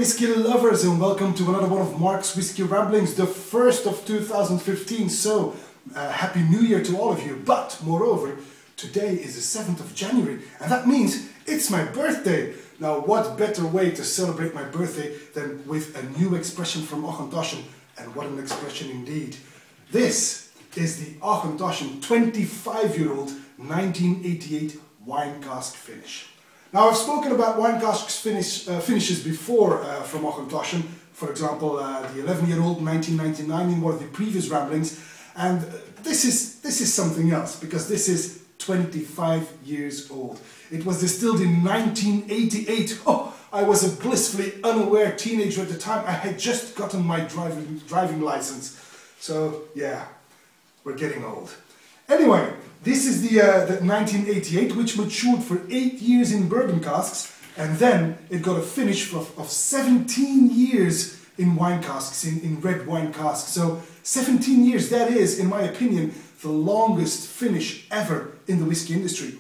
whiskey lovers, and welcome to another one of Mark's Whiskey Ramblings, the first of 2015. So, Happy New Year to all of you. But, moreover, today is the 7th of January, and that means it's my birthday. Now, what better way to celebrate my birthday than with a new expression from Auchentoshan, and what an expression indeed. This is the Auchentoshan 25-year-old 1988 wine cask finish. Now, I've spoken about wine casks finishes before from Auchentoshan, for example, the 11-year-old 1999 in one of the previous ramblings, and this is something else, because this is 25 years old. It was distilled in 1988. Oh, I was a blissfully unaware teenager at the time. I had just gotten my driving license. So, yeah, we're getting old. Anyway, this is the 1988, which matured for 8 years in bourbon casks, and then it got a finish of 17 years in wine casks, in red wine casks. So 17 years, that is, in my opinion, the longest finish ever in the whiskey industry.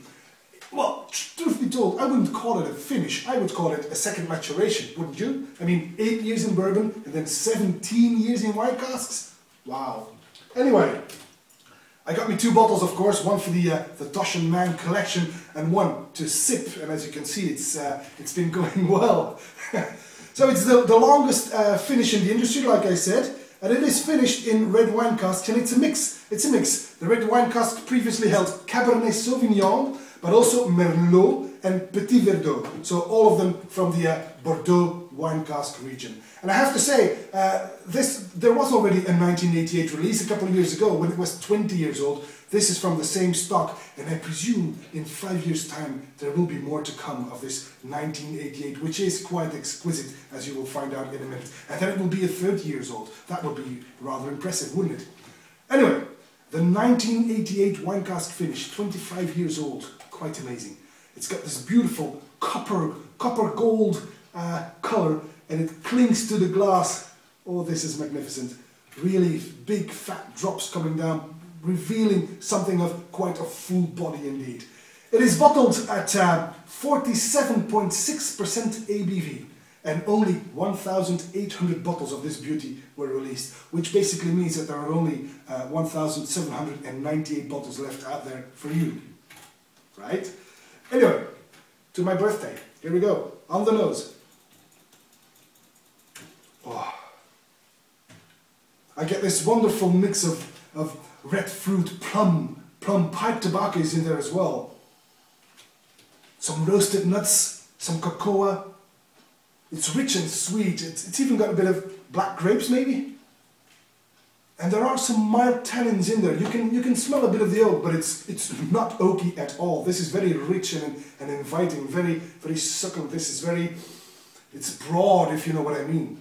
Well, truth be told, I wouldn't call it a finish, I would call it a second maturation, wouldn't you? I mean, 8 years in bourbon and then 17 years in wine casks? Wow. Anyway, I got me 2 bottles, of course, one for the Toshan Man collection and one to sip, and as you can see, it's been going well. So it's the longest finish in the industry, like I said, and it is finished in red wine casks, and it's a mix. It's a mix. The red wine cask previously held Cabernet Sauvignon, but also Merlot and Petit Verdot, so all of them from the Bordeaux wine cask region. And I have to say, there was already a 1988 release a couple of years ago when it was 20 years old. This is from the same stock, and I presume in 5 years' time there will be more to come of this 1988, which is quite exquisite, as you will find out in a minute. And then it will be a 30 years old. That would be rather impressive, wouldn't it? Anyway, the 1988 wine cask finish, 25 years old, quite amazing. It's got this beautiful copper gold color, and it clings to the glass. Oh, this is magnificent. Really big fat drops coming down, revealing something of quite a full body indeed. It is bottled at 47.6% ABV, and only 1,800 bottles of this beauty were released, which basically means that there are only 1,798 bottles left out there for you. Right? Anyway, to my birthday. Here we go. On the nose. Oh. I get this wonderful mix of red fruit, plum pipe tobacco is in there as well. Some roasted nuts, some cocoa. It's rich and sweet. It's even got a bit of black grapes maybe. And there are some mild tannins in there. You can smell a bit of the oak, but it's not oaky at all. This is very rich and inviting, very succulent. It's broad, if you know what I mean.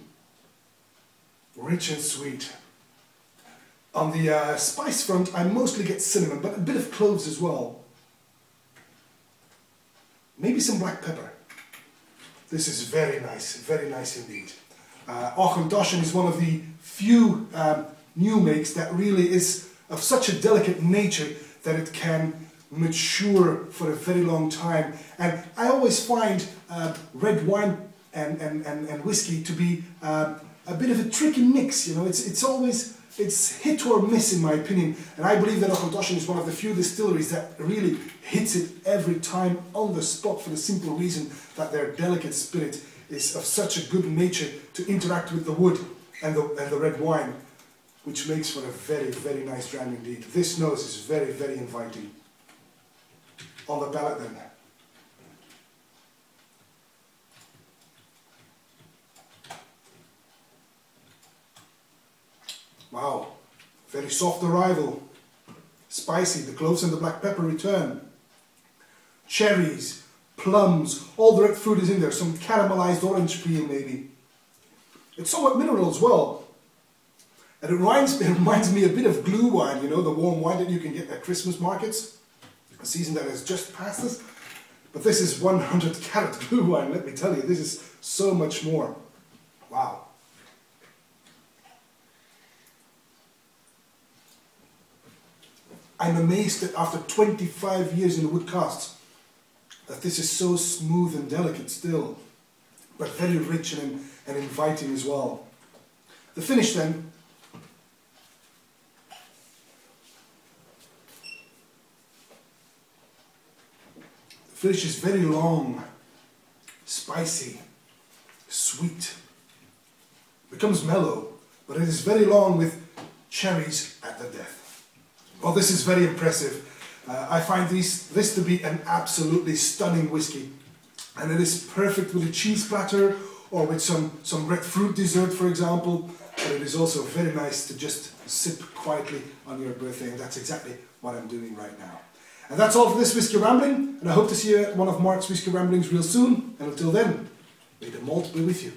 Rich and sweet. On the spice front, I mostly get cinnamon, but a bit of cloves as well. Maybe some black pepper. This is very nice indeed. Auchentoshan is one of the few new makes that really is of such a delicate nature that it can mature for a very long time. And I always find red wine and whiskey to be a bit of a tricky mix, you know. It's hit or miss in my opinion, and I believe that Auchentoshan is one of the few distilleries that really hits it every time on the spot, for the simple reason that their delicate spirit is of such a good nature to interact with the wood and the red wine, which makes for a very nice dram indeed. This nose is very inviting. On the palate then. Wow, very soft arrival. Spicy, the cloves and the black pepper return. Cherries, plums, all the red fruit is in there. Some caramelized orange peel maybe. It's somewhat mineral as well. And it reminds me a bit of glue wine, you know, the warm wine that you can get at Christmas markets. A season that has just passed us. But this is 100 carat glue wine, let me tell you. This is so much more. Wow. I'm amazed that after 25 years in the wood casks, that this is so smooth and delicate still. but very rich and inviting as well. The finish then. The finish is very long, spicy, sweet. Becomes mellow, but it is very long with cherries at the death. Well, this is very impressive. I find this to be an absolutely stunning whiskey, and it is perfect with a cheese platter or with some red fruit dessert, for example. But it is also very nice to just sip quietly on your birthday, and that's exactly what I'm doing right now. And that's all for this Whisky Rambling, and I hope to see you at one of Mark's Whisky Ramblings real soon. And until then, may the malt be with you.